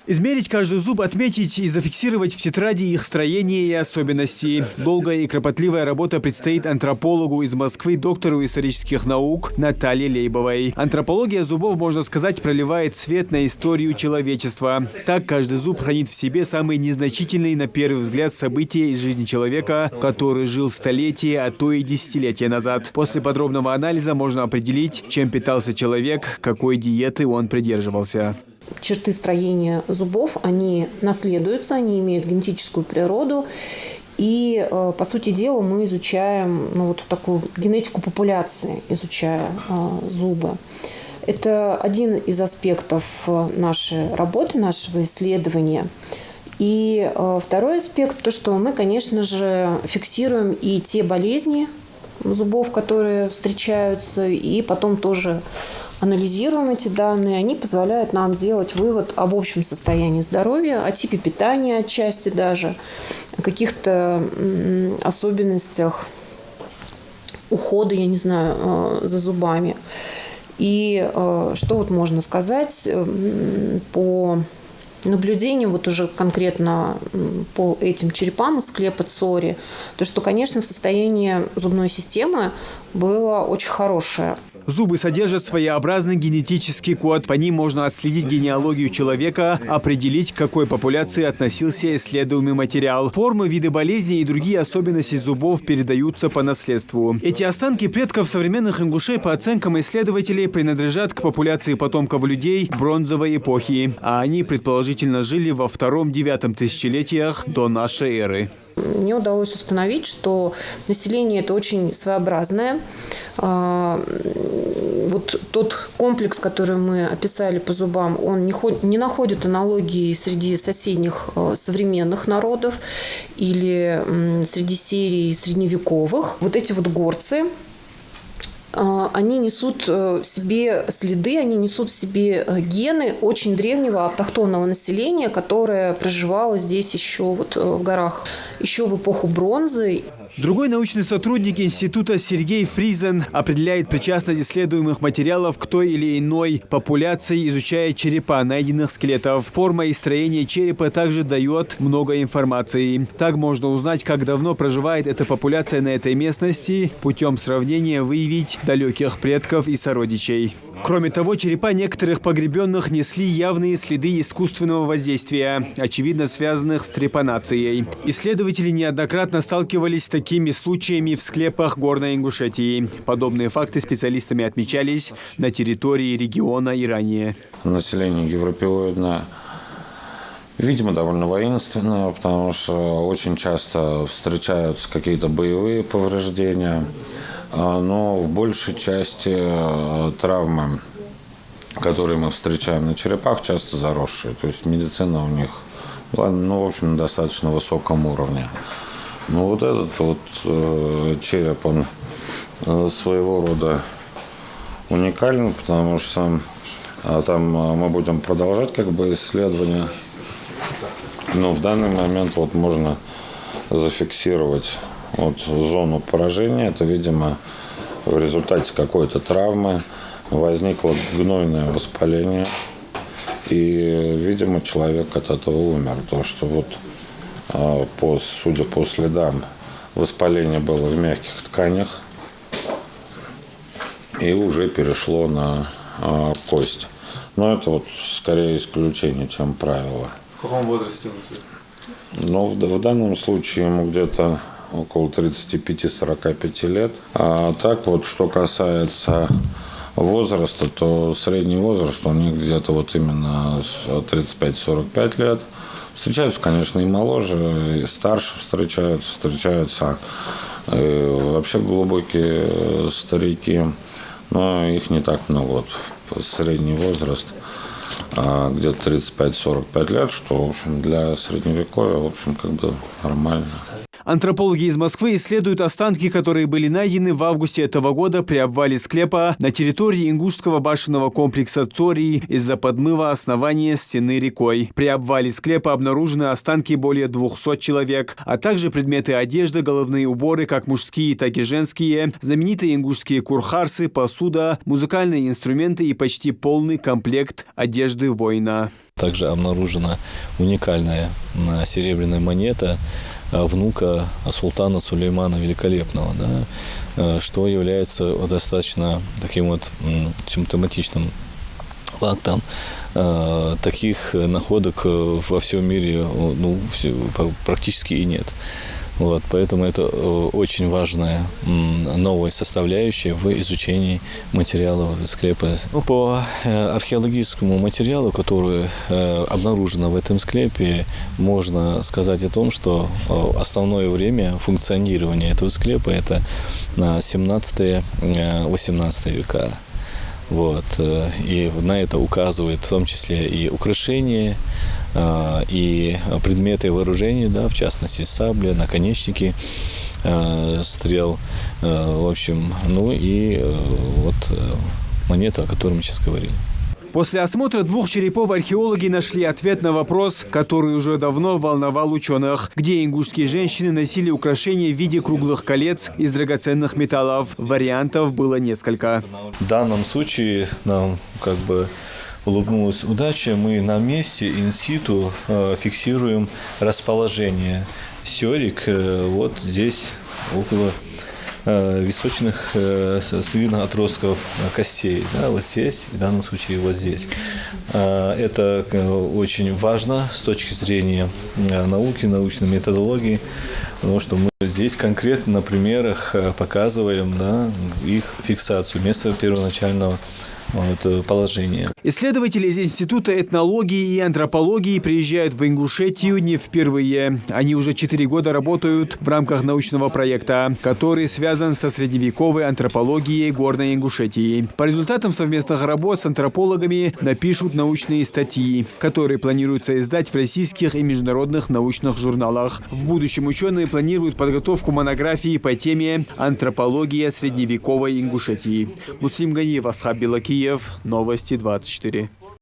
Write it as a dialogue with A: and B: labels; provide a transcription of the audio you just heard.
A: Измерить каждый зуб, отметить и зафиксировать в тетради их строение и особенности. Долгая и кропотливая работа предстоит антропологу из Москвы, доктору исторических наук Наталье Лейбовой. Антропология зубов, можно сказать, проливает свет на историю человечества. Так, каждый зуб хранит в себе самые незначительные на первый взгляд события из жизни человека, который жил столетия, а то и десятилетия назад. После подробного анализа можно определить, чем питался человек, какой диеты он придерживался.
B: Черты строения зубов, они наследуются, они имеют генетическую природу. И, по сути дела, мы изучаем вот такую генетику популяции, изучая зубы. Это один из аспектов нашей работы, нашего исследования. И второй аспект, то, что мы, конечно же, фиксируем и те болезни зубов, которые встречаются, и потом тоже анализируем эти данные. Они позволяют нам делать вывод об общем состоянии здоровья, о типе питания отчасти даже, о каких-то особенностях ухода, я не знаю, за зубами. И что вот можно сказать по наблюдениям, вот уже конкретно по этим черепам из склепа Цори, то, что, конечно, состояние зубной системы было очень хорошее.
A: Зубы содержат своеобразный генетический код. По ним можно отследить генеалогию человека, определить, к какой популяции относился исследуемый материал. Формы, виды болезней и другие особенности зубов передаются по наследству. Эти останки предков современных ингушей, по оценкам исследователей, принадлежат к популяции потомков людей бронзовой эпохи, а они предположительно жили во 2-9 тысячелетиях до нашей эры.
B: Мне удалось установить, что население это очень своеобразное. Вот тот комплекс, который мы описали по зубам, он не находит аналогии среди соседних современных народов или среди серий средневековых. Вот эти вот горцы, они несут в себе следы, они несут в себе гены очень древнего автохтонного населения, которое проживало здесь еще вот в горах, еще в эпоху бронзы.
A: Другой научный сотрудник института Сергей Фризен определяет причастность исследуемых материалов к той или иной популяции, изучая черепа найденных скелетов. Форма и строение черепа также дает много информации. Так можно узнать, как давно проживает эта популяция на этой местности, путем сравнения выявить далеких предков и сородичей. Кроме того, черепа некоторых погребенных несли явные следы искусственного воздействия, очевидно связанных с трепанацией. Исследователи неоднократно сталкивались с такими случаями в склепах Горной Ингушетии. Подобные факты специалистами отмечались на территории региона и ранее.
C: Население европеоидное, видимо, довольно воинственное, потому что очень часто встречаются какие-то боевые повреждения. Но в большей части травмы, которые мы встречаем на черепах, часто заросшие. То есть медицина у них, в общем, на достаточно высоком уровне. Но вот этот вот череп, он своего рода уникален, потому что там мы будем продолжать исследования. Но в данный момент вот можно зафиксировать зону поражения. Это, видимо, в результате какой-то травмы возникло гнойное воспаление. И, видимо, человек от этого умер. То, что судя по следам, воспаление было в мягких тканях и уже перешло на кость. Но это скорее исключение, чем правило.
D: В каком возрасте он?
C: В данном случае ему где-то около 35-45 лет. А так что касается возраста, то средний возраст у них где-то именно 35-45 лет. Встречаются, конечно, и моложе, и старше встречаются вообще глубокие старики, но их не так много. Средний возраст где-то 35-45 лет, что, в общем, для средневековья, в общем, нормально.
A: Антропологи из Москвы исследуют останки, которые были найдены в августе этого года при обвале склепа на территории ингушского башенного комплекса Цори из-за подмыва основания стены рекой. При обвале склепа обнаружены останки более 200 человек, а также предметы одежды, головные уборы, как мужские, так и женские, знаменитые ингушские курхарсы, посуда, музыкальные инструменты и почти полный комплект одежды воина.
E: Также обнаружена уникальная серебряная монета внука султана Сулеймана Великолепного, да, что является достаточно таким вот симптоматичным фактом. Таких находок во всем мире практически и нет. Вот, поэтому это очень важная новая составляющая в изучении материалов склепа. По археологическому материалу, который обнаружен в этом склепе, можно сказать о том, что основное время функционирования этого склепа – это 17-18 века. Вот. И на это указывает в том числе и украшения, и предметы вооружения, да, в частности сабли, наконечники стрел, в общем, монету, о которой мы сейчас говорили.
A: После осмотра 2 черепов археологи нашли ответ на вопрос, который уже давно волновал ученых. Где ингушские женщины носили украшения в виде круглых колец из драгоценных металлов? Вариантов было несколько.
E: В данном случае нам улыбнулась удача. Мы на месте инситу фиксируем расположение сёрик вот здесь, около височных свиных отростков костей. Да, вот здесь, в данном случае вот здесь. Это очень важно с точки зрения науки, научной методологии, потому что мы здесь конкретно на примерах показываем, да, их фиксацию, место первоначального положения.
A: Исследователи из Института этнологии и антропологии приезжают в Ингушетию не впервые. Они уже 4 года работают в рамках научного проекта, который связан со средневековой антропологией Горной Ингушетии. По результатам совместных работ с антропологами напишут научные статьи, которые планируется издать в российских и международных научных журналах. В будущем ученые планируют подготовку монографии по теме «Антропология средневековой Ингушетии». Муслим Ганиев, Асхаб Белакиев, Новости 24.